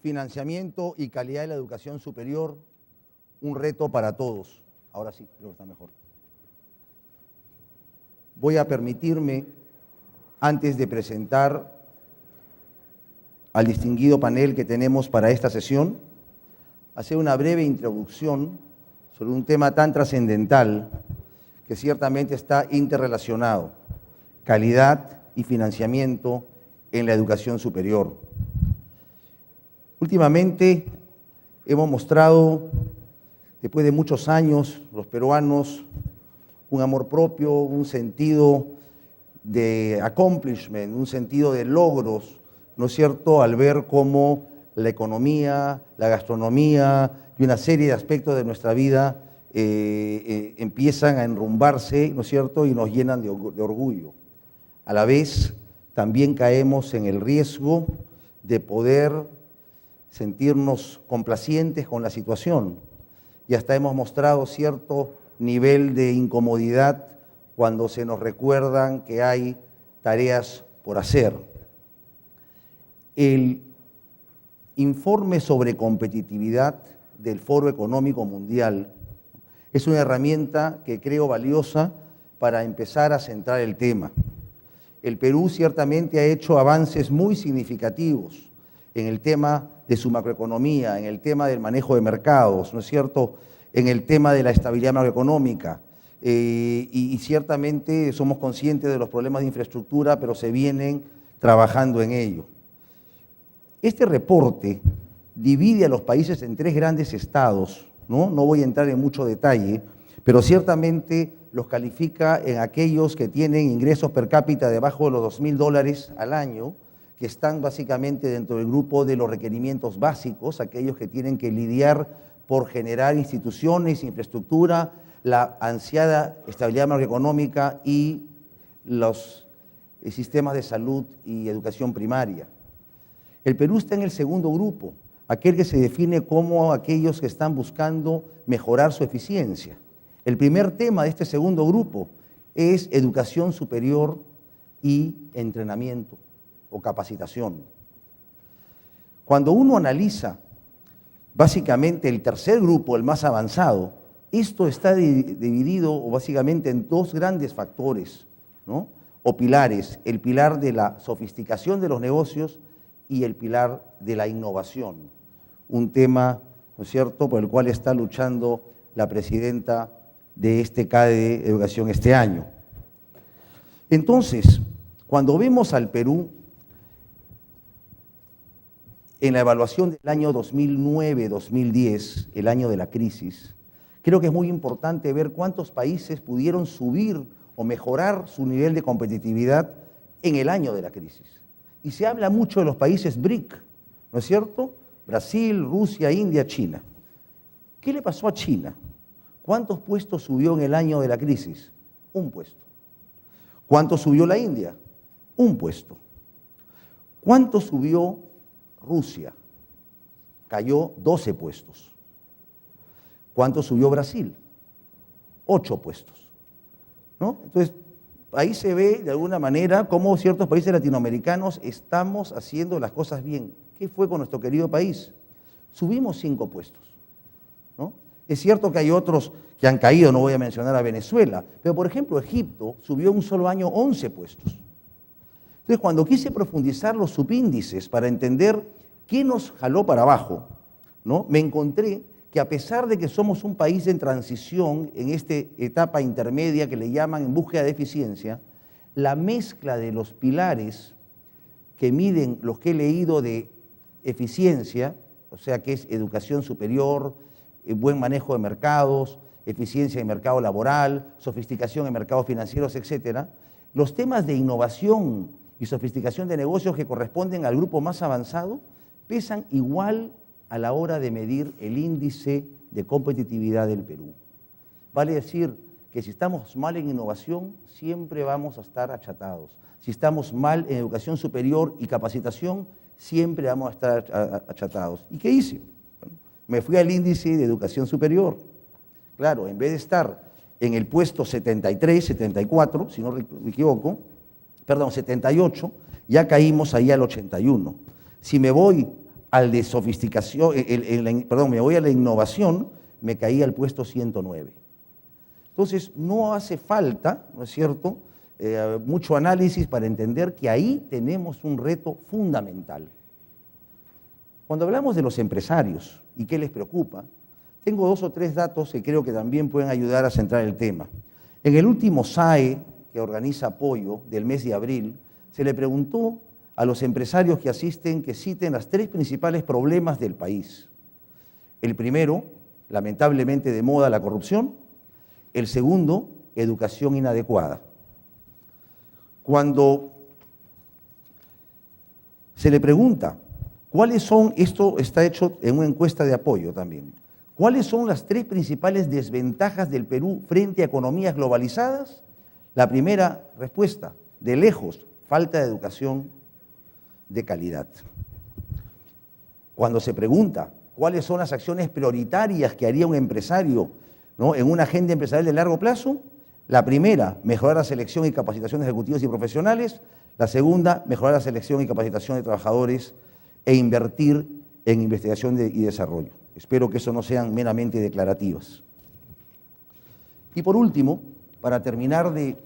financiamiento y calidad de la educación superior, un reto para todos. Ahora sí, creo que está mejor. Voy a permitirme, antes de presentar al distinguido panel que tenemos para esta sesión, hacer una breve introducción sobre un tema tan trascendental que ciertamente está interrelacionado: calidad y financiamiento en la educación superior. Últimamente hemos mostrado, después de muchos años, los peruanos, un amor propio, un sentido de accomplishment, un sentido de logros, ¿no es cierto?, al ver cómo la economía, la gastronomía y una serie de aspectos de nuestra vida empiezan a enrumbarse, ¿no es cierto?, y nos llenan de orgullo. A la vez, también caemos en el riesgo de poder sentirnos complacientes con la situación, y hasta hemos mostrado cierto nivel de incomodidad cuando se nos recuerdan que hay tareas por hacer. El informe sobre competitividad del Foro Económico Mundial es una herramienta que creo valiosa para empezar a centrar el tema. El Perú ciertamente ha hecho avances muy significativos en el tema de su macroeconomía, en el tema del manejo de mercados, ¿no es cierto?, en el tema de la estabilidad macroeconómica, y ciertamente somos conscientes de los problemas de infraestructura, pero se vienen trabajando en ello. Este reporte divide a los países en tres grandes estados, ¿no? No voy a entrar en mucho detalle, pero ciertamente los califica en aquellos que tienen ingresos per cápita debajo de los $2.000 al año, que están básicamente dentro del grupo de los requerimientos básicos, aquellos que tienen que lidiar por generar instituciones, infraestructura, la ansiada estabilidad macroeconómica y los sistemas de salud y educación primaria. El Perú está en el segundo grupo, aquel que se define como aquellos que están buscando mejorar su eficiencia. El primer tema de este segundo grupo es educación superior y entrenamiento o capacitación. Cuando uno analiza básicamente el tercer grupo, el más avanzado, esto está dividido básicamente en dos grandes factores, ¿no?, o pilares: el pilar de la sofisticación de los negocios y el pilar de la innovación, un tema, ¿no es cierto?, por el cual está luchando la presidenta de este CADE de Educación este año. Entonces, cuando vemos al Perú en la evaluación del año 2009-2010, el año de la crisis, creo que es muy importante ver cuántos países pudieron subir o mejorar su nivel de competitividad en el año de la crisis. Y se habla mucho de los países BRIC, ¿no es cierto? Brasil, Rusia, India, China. ¿Qué le pasó a China? ¿Cuántos puestos subió en el año de la crisis? Un puesto. ¿Cuánto subió la India? Un puesto. ¿Cuánto subió Rusia? Cayó 12 puestos. ¿Cuánto subió Brasil? 8 puestos, ¿no? Entonces, ahí se ve de alguna manera cómo ciertos países latinoamericanos estamos haciendo las cosas bien. ¿Qué fue con nuestro querido país? Subimos 5 puestos, ¿no? Es cierto que hay otros que han caído, no voy a mencionar a Venezuela, pero por ejemplo Egipto subió en un solo año 11 puestos. Entonces, cuando quise profundizar los subíndices para entender qué nos jaló para abajo, ¿no?, me encontré que a pesar de que somos un país en transición, en esta etapa intermedia que le llaman en búsqueda de eficiencia, la mezcla de los pilares que miden los que he leído de eficiencia, o sea que es educación superior, buen manejo de mercados, eficiencia en mercado laboral, sofisticación en mercados financieros, etcétera, los temas de innovación y sofisticación de negocios que corresponden al grupo más avanzado pesan igual a la hora de medir el índice de competitividad del Perú. Vale decir que si estamos mal en innovación, siempre vamos a estar achatados. Si estamos mal en educación superior y capacitación, siempre vamos a estar achatados. ¿Y qué hice? Bueno, me fui al índice de educación superior. Claro, en vez de estar en el puesto 73, 74, si no me equivoco, perdón, 78, ya caímos ahí al 81. Si me voy al de sofisticación, perdón, me voy a la innovación, me caí al puesto 109. Entonces, no hace falta, ¿no es cierto?, mucho análisis para entender que ahí tenemos un reto fundamental. Cuando hablamos de los empresarios y qué les preocupa, tengo 2 o 3 datos que creo que también pueden ayudar a centrar el tema. En el último SAE, que organiza Apoyo, del mes de abril, se le preguntó a los empresarios que asisten que citen los 3 principales problemas del país. El primero, lamentablemente de moda, la corrupción. El segundo, educación inadecuada. Cuando se le pregunta cuáles son, esto está hecho en una encuesta de Apoyo también, ¿cuáles son las 3 principales desventajas del Perú frente a economías globalizadas? La primera respuesta, de lejos, falta de educación de calidad. Cuando se pregunta cuáles son las acciones prioritarias que haría un empresario, ¿no?, en una agenda empresarial de largo plazo, la primera, mejorar la selección y capacitación de ejecutivos y profesionales. La segunda, mejorar la selección y capacitación de trabajadores e invertir en investigación y desarrollo. Espero que eso no sean meramente declarativas. Y por último, para terminar de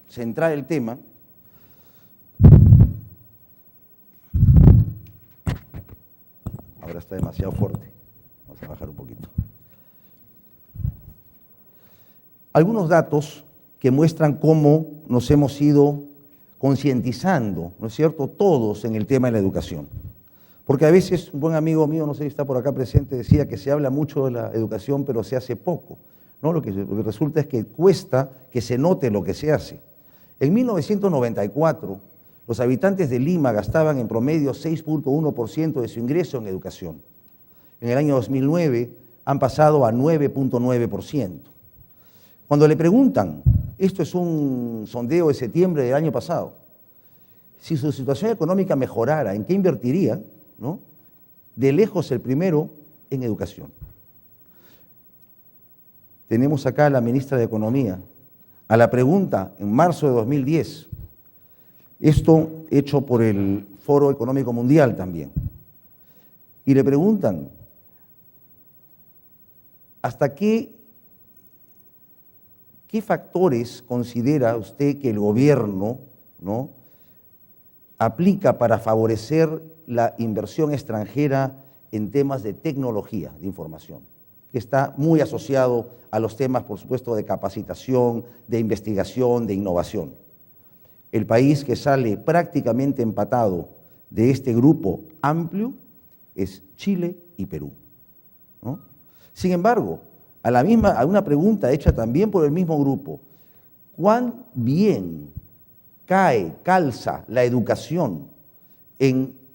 centrar el tema, ahora está demasiado fuerte, vamos a bajar un poquito. Algunos datos que muestran cómo nos hemos ido concientizando, ¿no es cierto?, todos en el tema de la educación. Porque a veces, un buen amigo mío, no sé si está por acá presente, decía que se habla mucho de la educación, pero se hace poco, ¿no? Lo que resulta es que cuesta que se note lo que se hace. En 1994, los habitantes de Lima gastaban en promedio 6.1% de su ingreso en educación. En el año 2009 han pasado a 9.9%. Cuando le preguntan, esto es un sondeo de septiembre del año pasado, si su situación económica mejorara, ¿en qué invertiría?, ¿no? De lejos el primero, en educación. Tenemos acá a la ministra de Economía. A la pregunta, en marzo de 2010, esto hecho por el Foro Económico Mundial también, y le preguntan, ¿hasta qué factores considera usted que el gobierno, ¿no?, aplica para favorecer la inversión extranjera en temas de tecnología de información, que está muy asociado a los temas, por supuesto, de capacitación, de investigación, de innovación? El país que sale prácticamente empatado de este grupo amplio es Chile y Perú, ¿no? Sin embargo, a una pregunta hecha también por el mismo grupo, ¿cuán bien calza la educación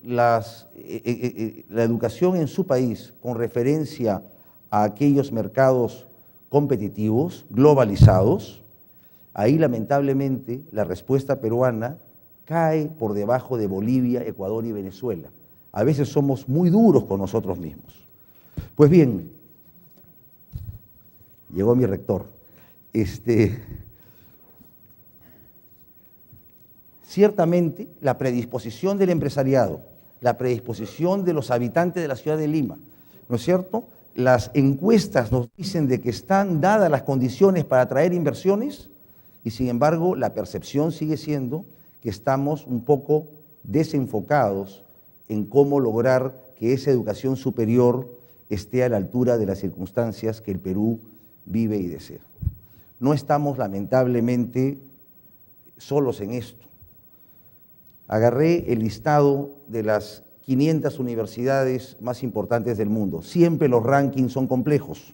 la educación en su país con referencia a aquellos mercados competitivos, globalizados? Ahí lamentablemente la respuesta peruana cae por debajo de Bolivia, Ecuador y Venezuela. A veces somos muy duros con nosotros mismos. Pues bien, llegó mi rector. Ciertamente, la predisposición del empresariado, la predisposición de los habitantes de la ciudad de Lima, ¿no es cierto? Las encuestas nos dicen de que están dadas las condiciones para atraer inversiones y, sin embargo, la percepción sigue siendo que estamos un poco desenfocados en cómo lograr que esa educación superior esté a la altura de las circunstancias que el Perú vive y desea. No estamos, lamentablemente, solos en esto. Agarré el listado de las 500 universidades más importantes del mundo. Siempre los rankings son complejos,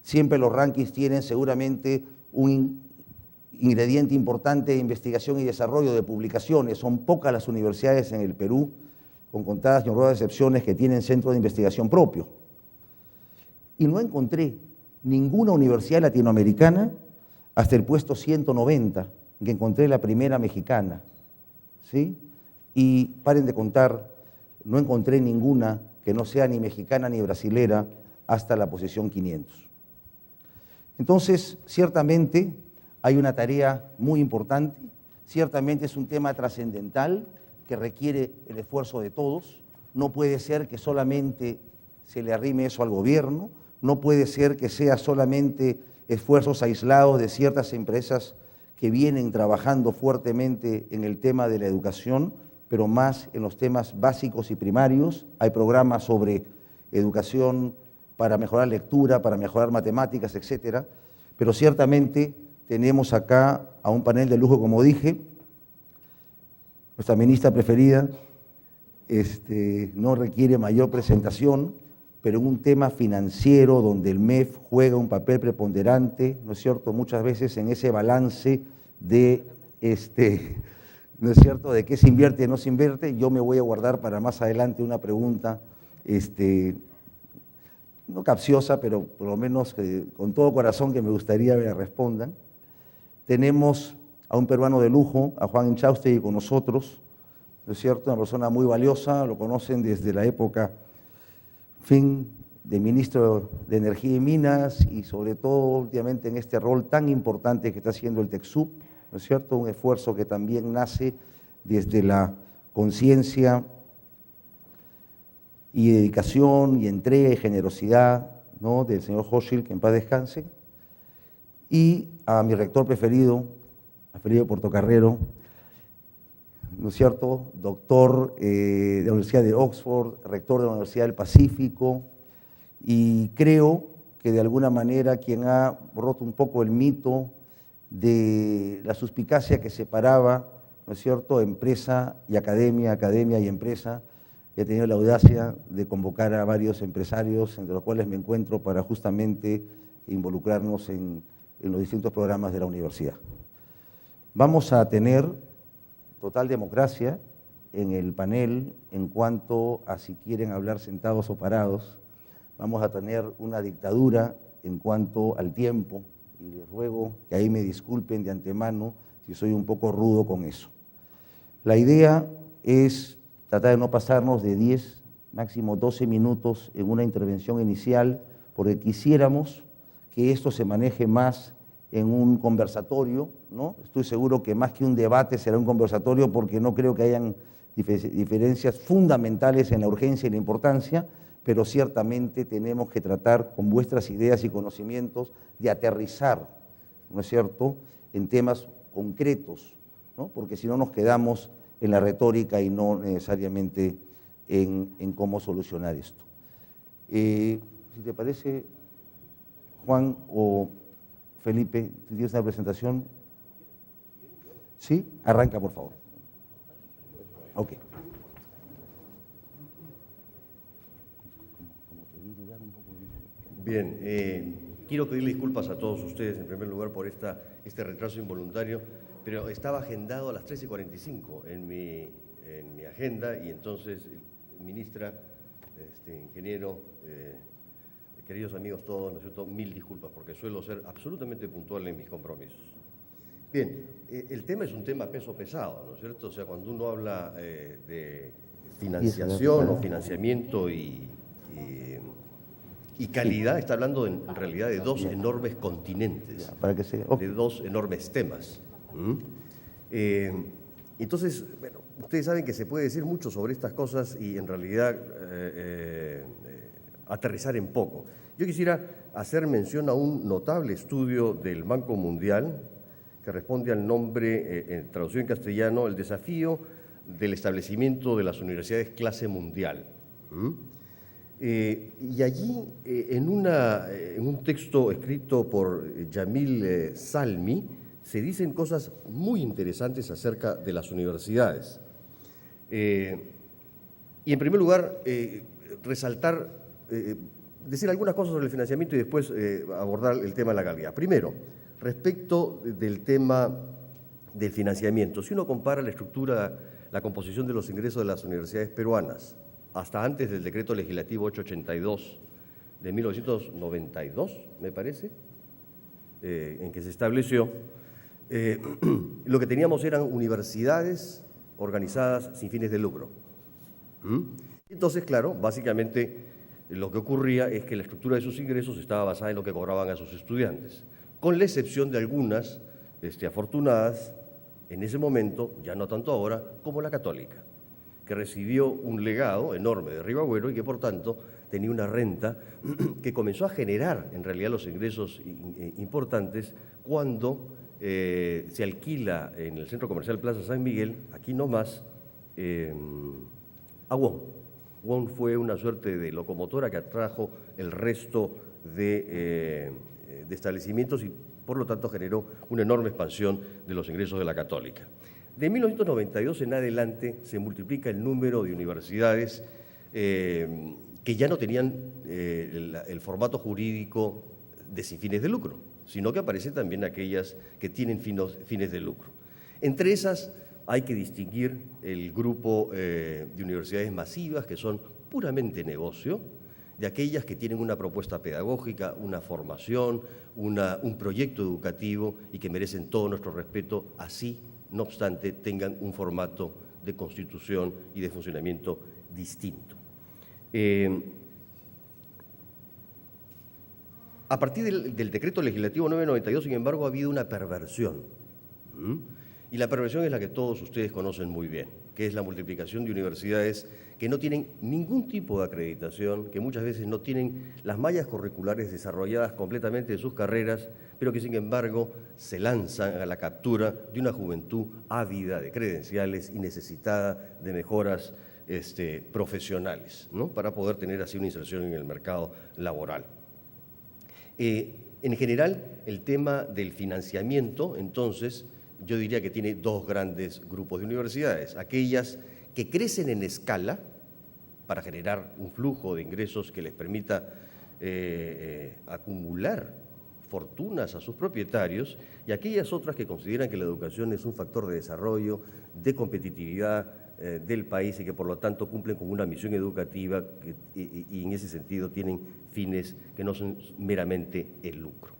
siempre los rankings tienen seguramente un ingrediente importante de investigación y desarrollo, de publicaciones. Son pocas las universidades en el Perú, con contadas y honrosas excepciones, que tienen centro de investigación propio. Y no encontré ninguna universidad latinoamericana hasta el puesto 190, que encontré la primera mexicana, ¿sí? Y paren de contar, no encontré ninguna que no sea ni mexicana ni brasilera hasta la posición 500. Entonces, ciertamente hay una tarea muy importante, ciertamente es un tema trascendental que requiere el esfuerzo de todos, no puede ser que solamente se le arrime eso al gobierno, no puede ser que sea solamente esfuerzos aislados de ciertas empresas que vienen trabajando fuertemente en el tema de la educación, pero más en los temas básicos y primarios. Hay programas sobre educación para mejorar lectura, para mejorar matemáticas, etcétera, pero ciertamente tenemos acá a un panel de lujo, como dije. Nuestra ministra preferida no requiere mayor presentación, pero en un tema financiero donde el MEF juega un papel preponderante, ¿no es cierto?, muchas veces en ese balance de, ¿no es cierto?, de qué se invierte y no se invierte. Yo me voy a guardar para más adelante una pregunta, no capciosa, pero por lo menos con todo corazón que me gustaría que me respondan. Tenemos a un peruano de lujo, a Juan Inchaustegui con nosotros, ¿no es cierto?, una persona muy valiosa, lo conocen desde la época de ministro de Energía y Minas y sobre todo últimamente en este rol tan importante que está haciendo el TECSUP, ¿no es cierto?, un esfuerzo que también nace desde la conciencia y dedicación y entrega y generosidad, ¿no?, del señor Hochschild, que en paz descanse, y a mi rector preferido, a Felipe Portocarrero, ¿no es cierto?, doctor de la Universidad de Oxford, rector de la Universidad del Pacífico, y creo que de alguna manera quien ha roto un poco el mito de la suspicacia que separaba, ¿no es cierto?, empresa y academia, academia y empresa, y ha tenido la audacia de convocar a varios empresarios, entre los cuales me encuentro, para justamente involucrarnos en los distintos programas de la universidad. Vamos a tener total democracia en el panel en cuanto a si quieren hablar sentados o parados. Vamos a tener una dictadura en cuanto al tiempo, y les ruego que ahí me disculpen de antemano si soy un poco rudo con eso. La idea es tratar de no pasarnos de 10, máximo 12 minutos en una intervención inicial, porque quisiéramos que esto se maneje más en un conversatorio, ¿no? Estoy seguro que más que un debate será un conversatorio, porque no creo que hayan diferencias fundamentales en la urgencia y la importancia, pero ciertamente tenemos que tratar con vuestras ideas y conocimientos de aterrizar, ¿no es cierto?, en temas concretos, ¿no?, porque si no nos quedamos en la retórica y no necesariamente en cómo solucionar esto. Si te parece, Juan o Felipe, ¿tienes una presentación? ¿Sí? Arranca, por favor. Ok. Bien, quiero pedirle disculpas a todos ustedes, en primer lugar, por este retraso involuntario, pero estaba agendado a las 13:45 en mi agenda, y entonces, ministra, ingeniero, queridos amigos todos, ¿no es cierto?, mil disculpas, porque suelo ser absolutamente puntual en mis compromisos. Bien, el tema es un tema peso pesado, ¿no es cierto? O sea, cuando uno habla de financiación o financiamiento y calidad, está hablando en realidad de dos enormes continentes, de dos enormes temas. Entonces, bueno, ustedes saben que se puede decir mucho sobre estas cosas y en realidad aterrizar en poco. Yo quisiera hacer mención a un notable estudio del Banco Mundial que responde al nombre, traducido en castellano, El desafío del establecimiento de las universidades clase mundial. Y allí, en un texto escrito por Jamil Salmi, se dicen cosas muy interesantes acerca de las universidades. Y en primer lugar, resaltar, decir algunas cosas sobre el financiamiento y después abordar el tema de la calidad. Primero, respecto del tema del financiamiento, si uno compara la estructura, la composición de los ingresos de las universidades peruanas, hasta antes del decreto legislativo 882 de 1992, me parece, en que se estableció, lo que teníamos eran universidades organizadas sin fines de lucro. Entonces, claro, básicamente lo que ocurría es que la estructura de sus ingresos estaba basada en lo que cobraban a sus estudiantes, con la excepción de algunas afortunadas en ese momento, ya no tanto ahora, como la católica. que recibió un legado enorme de Ribagüero y que por tanto tenía una renta que comenzó a generar en realidad los ingresos importantes cuando se alquila en el Centro Comercial Plaza San Miguel, aquí nomás, a WOM. WOM fue una suerte de locomotora que atrajo el resto de establecimientos y por lo tanto generó una enorme expansión de los ingresos de la Católica. De 1992 en adelante se multiplica el número de universidades que ya no tenían el formato jurídico de sin fines de lucro, sino que aparecen también aquellas que tienen fines de lucro. Entre esas hay que distinguir el grupo de universidades masivas, que son puramente negocio, de aquellas que tienen una propuesta pedagógica, una formación, un proyecto educativo y que merecen todo nuestro respeto, así, no obstante, tengan un formato de constitución y de funcionamiento distinto. A partir del decreto legislativo 992, sin embargo, ha habido una perversión. Y la perversión es la que todos ustedes conocen muy bien, que es la multiplicación de universidades que no tienen ningún tipo de acreditación, que muchas veces no tienen las mallas curriculares desarrolladas completamente de sus carreras, pero que sin embargo se lanzan a la captura de una juventud ávida de credenciales y necesitada de mejoras profesionales, ¿no?, para poder tener así una inserción en el mercado laboral. En general, el tema del financiamiento, entonces, yo diría que tiene dos grandes grupos de universidades, aquellas que crecen en escala para generar un flujo de ingresos que les permita acumular fortunas a sus propietarios, y aquellas otras que consideran que la educación es un factor de desarrollo, de competitividad del país y que por lo tanto cumplen con una misión educativa y en ese sentido tienen fines que no son meramente el lucro.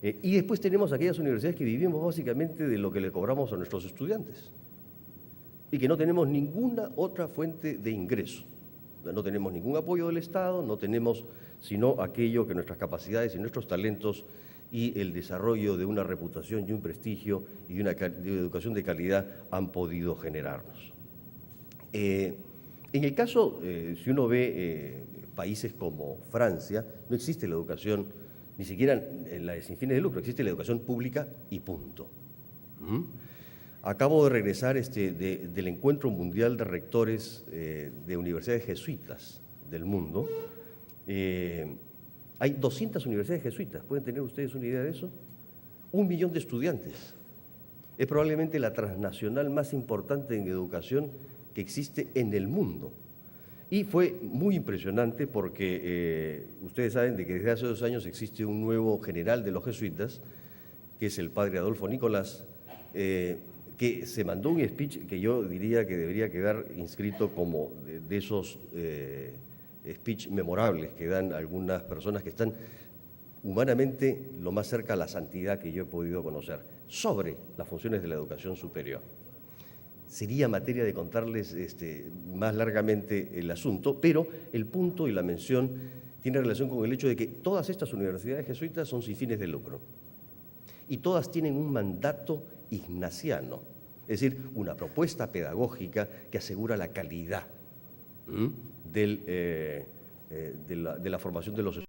Y después tenemos aquellas universidades que vivimos básicamente de lo que le cobramos a nuestros estudiantes y que no tenemos ninguna otra fuente de ingreso. No tenemos ningún apoyo del Estado, no tenemos sino aquello que nuestras capacidades y nuestros talentos y el desarrollo de una reputación y un prestigio y de una educación de calidad han podido generarnos. En el caso, si uno ve países como Francia, no existe la educación, ni siquiera la de sin fines de lucro, existe la educación pública y punto. Acabo de regresar del Encuentro Mundial de Rectores de Universidades Jesuitas del mundo. Hay 200 universidades jesuitas, ¿pueden tener ustedes una idea de eso? 1 millón de estudiantes. Es probablemente la transnacional más importante en educación que existe en el mundo. Y fue muy impresionante porque ustedes saben de que desde hace 2 años existe un nuevo general de los jesuitas, que es el padre Adolfo Nicolás, que se mandó un speech que yo diría que debería quedar inscrito como de esos speech memorables que dan algunas personas que están humanamente lo más cerca a la santidad que yo he podido conocer, sobre las funciones de la educación superior. Sería materia de contarles más largamente el asunto, pero el punto y la mención tiene relación con el hecho de que todas estas universidades jesuitas son sin fines de lucro y todas tienen un mandato ignaciano, es decir, una propuesta pedagógica que asegura la calidad de la formación de los estudiantes.